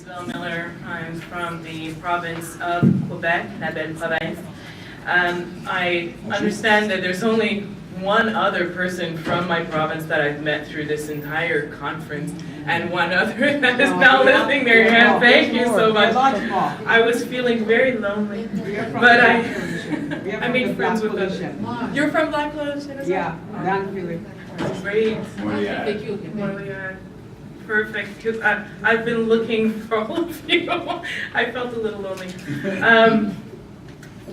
Isabel Miller. I'm from the province of Quebec, La Belle Province. I understand that there's only one other person from my province that I've met through this entire conference, and one other that is now lifting their hand. Thank you so much. I was feeling very lonely, but I made friends with them. You're from Black Coalition, is Yeah, Vancouver. Great. Montreal. Perfect, because I've been looking for all of you. I felt a little lonely.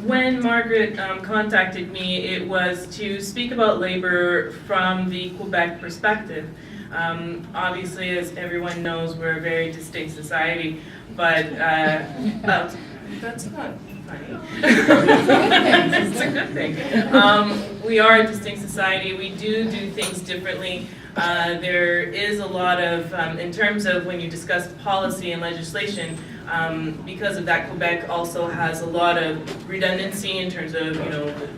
When Margaret contacted me, it was to speak about labor from the Quebec perspective. Obviously, as everyone knows, we're a very distinct society, but that's not funny. It's a good thing. We are a distinct society. We do things differently. There is a lot of, in terms of when you discuss policy and legislation, because of that, Quebec also has a lot of redundancy in terms of, the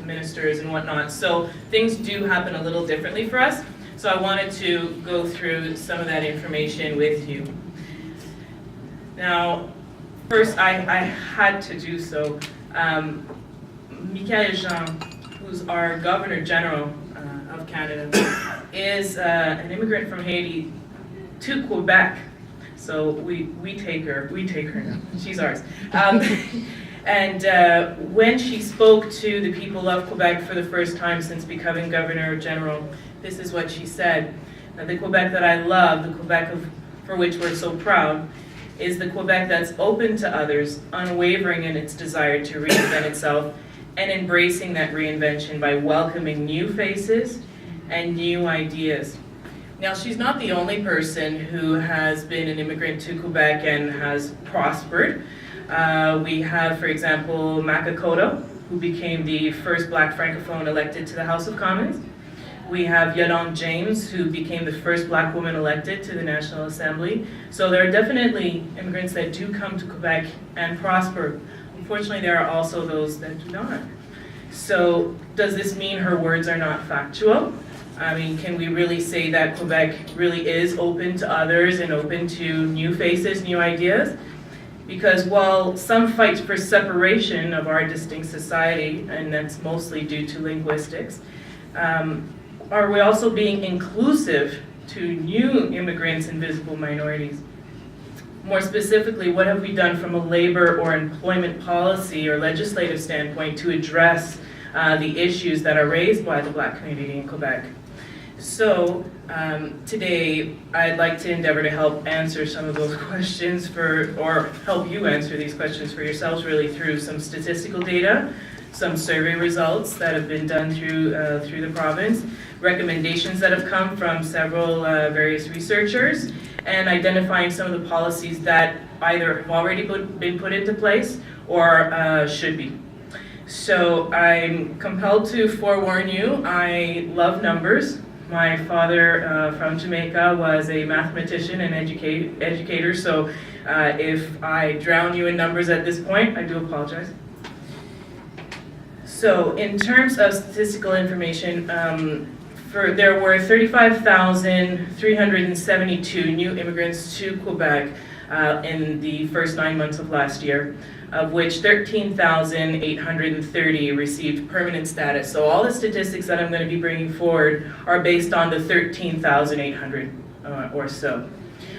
ministers and whatnot. So things do happen a little differently for us. So I wanted to go through some of that information with you. Now, first, I had to do so. Michael Jean, who's our Governor General of Canada, is an immigrant from Haiti to Quebec. So we take her now. She's ours. And when she spoke to the people of Quebec for the first time since becoming Governor General, this is what she said. The Quebec that I love, the Quebec for which we're so proud, is the Quebec that's open to others, unwavering in its desire to reinvent itself, and embracing that reinvention by welcoming new faces and new ideas. Now, she's not the only person who has been an immigrant to Quebec and has prospered. We have, for example, Makakota, who became the first Black Francophone elected to the House of Commons. We have Yolande James, who became the first Black woman elected to the National Assembly. So there are definitely immigrants that do come to Quebec and prosper. Unfortunately, there are also those that do not. So does this mean her words are not factual? I mean, can we really say that Quebec really is open to others and open to new faces, new ideas? Because while some fight for separation of our distinct society, and that's mostly due to linguistics, are we also being inclusive to new immigrants and visible minorities? More specifically, what have we done from a labor or employment policy or legislative standpoint to address the issues that are raised by the Black community in Quebec? So today, I'd like to endeavor to help answer some of those questions or help you answer these questions for yourselves really through some statistical data, some survey results that have been done through the province, recommendations that have come from several various researchers, and identifying some of the policies that either have already been put into place or should be. So I'm compelled to forewarn you, I love numbers. My father from Jamaica was a mathematician and educator, so if I drown you in numbers at this point, I do apologize. So in terms of statistical information, there were 35,372 new immigrants to Quebec in the first 9 months of last year, of which 13,830 received permanent status. So all the statistics that I'm going to be bringing forward are based on the 13,800 or so.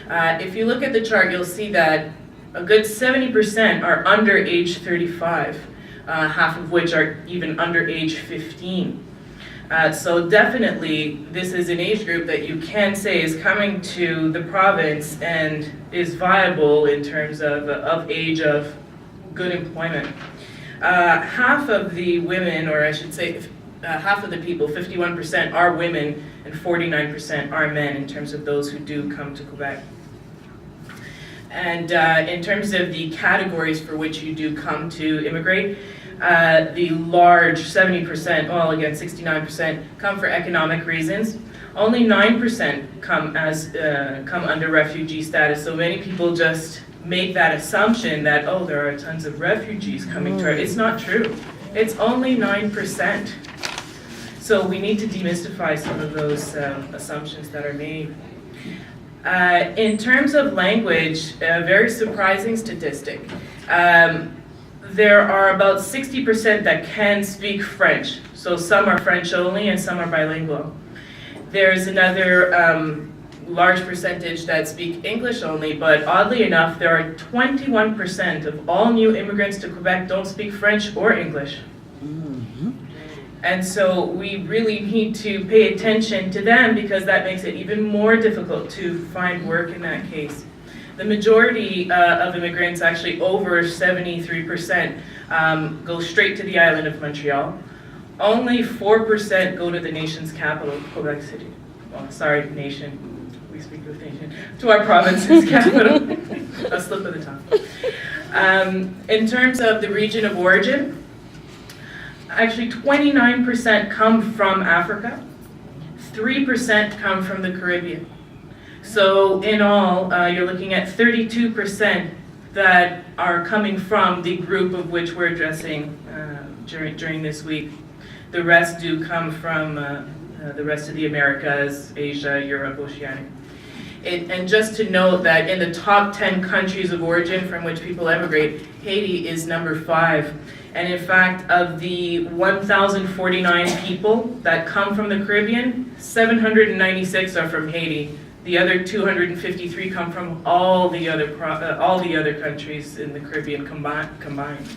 If you look at the chart, you'll see that a good 70% are under age 35, half of which are even under age 15. So definitely, this is an age group that you can say is coming to the province and is viable in terms of age of good employment. Half of the women, or I should say half of the people, 51% are women and 49% are men in terms of those who do come to Quebec. And in terms of the categories for which you do come to immigrate, the large 70%, well again 69%, come for economic reasons. Only 9% come under refugee status. So many people just make that assumption that, oh, there are tons of refugees coming to our, it's not true. It's only 9%. So we need to demystify some of those assumptions that are made. In terms of language, a very surprising statistic. There are about 60% that can speak French. So some are French only and some are bilingual. There's another large percentage that speak English only, but oddly enough, there are 21% of all new immigrants to Quebec don't speak French or English. And so we really need to pay attention to them because that makes it even more difficult to find work in that case. The majority of immigrants, actually over 73%, go straight to the island of Montreal. Only 4% go to the nation's capital, Quebec City. Well, sorry, nation. We speak of nation. To our province's capital. A slip of the tongue. In terms of the region of origin, actually 29% come from Africa, 3% come from the Caribbean. So in all, you're looking at 32% that are coming from the group of which we're addressing during this week. The rest do come from the rest of the Americas, Asia, Europe, Oceania. And just to note that in the top 10 countries of origin from which people emigrate, Haiti is number 5. And in fact, of the 1,049 people that come from the Caribbean, 796 are from Haiti. The other 253 come from all the other countries in the Caribbean combined.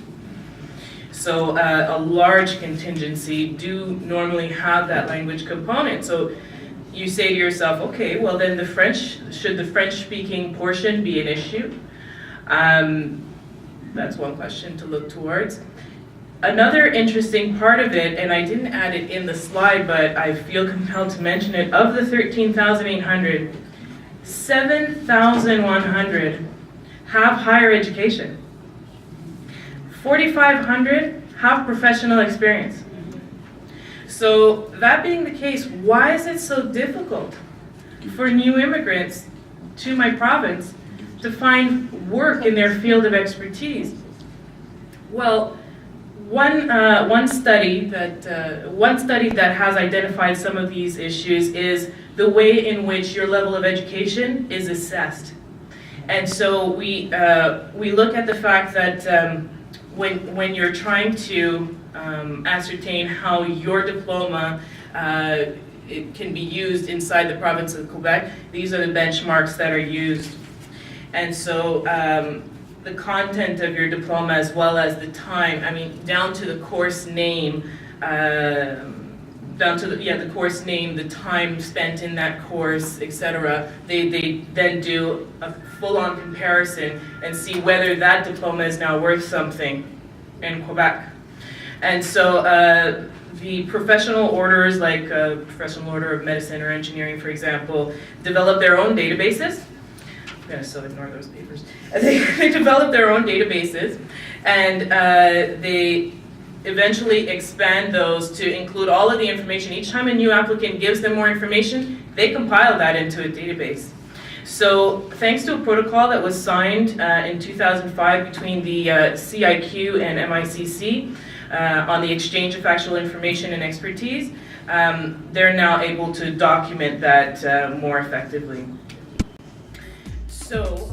So a large contingency do normally have that language component. So you say to yourself, okay, well then should the French-speaking portion be an issue? That's one question to look towards. Another interesting part of it, and I didn't add it in the slide, but I feel compelled to mention it, of the 13,800, 7,100 have higher education. 4,500 have professional experience. So that being the case, why is it so difficult for new immigrants to my province to find work in their field of expertise? Well, one study that has identified some of these issues is the way in which your level of education is assessed. And so we look at the fact that when you're trying to ascertain how your diploma it can be used inside the province of Quebec, these are the benchmarks that are used. And so the content of your diploma as well as the time, I mean, down to the course name, the course name, the time spent in that course, etc. They then do a full-on comparison and see whether that diploma is now worth something in Quebec. And so the professional orders, like Professional Order of Medicine or Engineering, for example, develop their own databases. I'm going to still ignore those papers. They develop their own databases, and they eventually expand those to include all of the information. Each time a new applicant gives them more information, they compile that into a database. So thanks to a protocol that was signed in 2005 between the CIQ and MICC on the exchange of factual information and expertise, they're now able to document that more effectively. So.